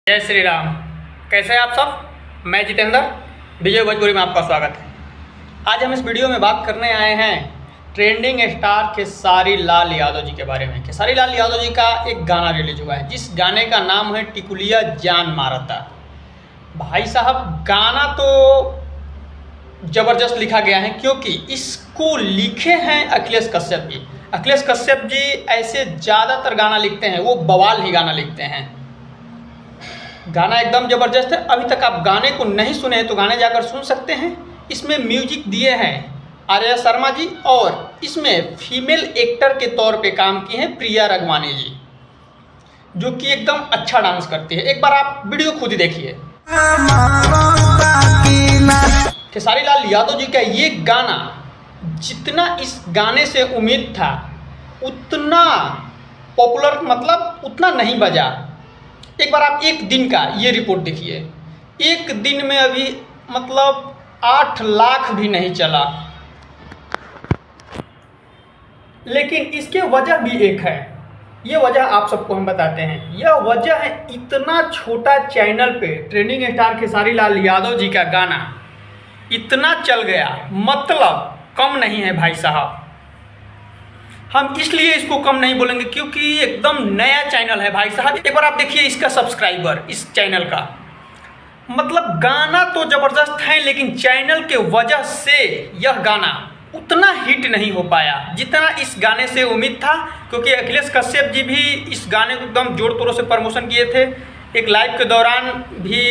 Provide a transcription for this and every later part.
जय श्री राम। कैसे हैं आप सब। मैं जितेंद्र, विजय भोजपुरी में आपका स्वागत है। आज हम इस वीडियो में बात करने आए हैं ट्रेंडिंग स्टार खेसारी लाल यादव जी के बारे में। खेसारी लाल यादव जी का एक गाना रिलीज हुआ है जिस गाने का नाम है टिकुलिया जान मारता। भाई साहब, गाना तो ज़बरदस्त लिखा गया है क्योंकि इसको लिखे हैं अखिलेश कश्यप जी। अखिलेश कश्यप जी ऐसे ज़्यादातर गाना लिखते हैं, वो बवाल ही गाना लिखते हैं। गाना एकदम ज़बरदस्त है। अभी तक आप गाने को नहीं सुने हैं तो गाने जाकर सुन सकते हैं। इसमें म्यूजिक दिए हैं आर्या शर्मा जी और इसमें फीमेल एक्टर के तौर पे काम की हैं प्रिया रगवानी जी, जो कि एकदम अच्छा डांस करती है। एक बार आप वीडियो खुद ही देखिए। खेसारी लाल यादव जी का ये गाना, जितना इस गाने से उम्मीद था उतना पॉपुलर मतलब उतना नहीं बजा। एक बार आप एक दिन का ये रिपोर्ट देखिए। एक दिन में अभी मतलब 8 लाख भी नहीं चला। लेकिन इसके वजह भी एक है। ये वजह आप सबको हम बताते हैं। यह वजह है इतना छोटा चैनल पे ट्रेंडिंग स्टार खेसारी लाल यादव जी का गाना इतना चल गया, मतलब कम नहीं है भाई साहब। हम इसलिए इसको कम नहीं बोलेंगे क्योंकि एकदम नया चैनल है भाई साहब। एक बार आप देखिए इसका सब्सक्राइबर, इस चैनल का, मतलब गाना तो ज़बरदस्त है लेकिन चैनल के वजह से यह गाना उतना हिट नहीं हो पाया जितना इस गाने से उम्मीद था। क्योंकि अखिलेश कश्यप जी भी इस गाने को एकदम जोर तोरों से प्रमोशन किए थे। एक लाइव के दौरान भी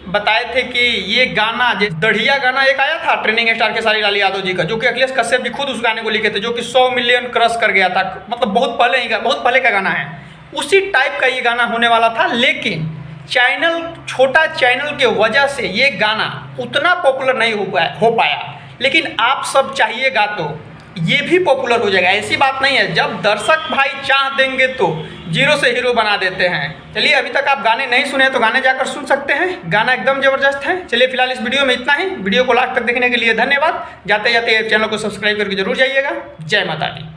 बताए थे कि ये गाना, दढ़िया गाना एक आया था ट्रेंडिंग स्टार खेसारी लाल यादव जी का, जो कि अखिलेश कश्यप जी खुद उस गाने को लिखे थे, जो कि 100 मिलियन क्रॉस कर गया था। मतलब बहुत पहले का गाना है। उसी टाइप का ये गाना होने वाला था, लेकिन चैनल, छोटा चैनल के वजह से ये गाना उतना पॉपुलर नहीं हो पाया। लेकिन आप सब चाहिएगा तो ये भी पॉपुलर हो जाएगा। ऐसी बात नहीं है, जब दर्शक भाई चाह देंगे तो जीरो से हीरो बना देते हैं। चलिए, अभी तक आप गाने नहीं सुने तो गाने जाकर सुन सकते हैं। गाना एकदम ज़बरदस्त है। चलिए, फिलहाल इस वीडियो में इतना ही। वीडियो को लास्ट तक देखने के लिए धन्यवाद। जाते जाते चैनल को सब्सक्राइब करके जरूर जाइएगा। जय माता दी।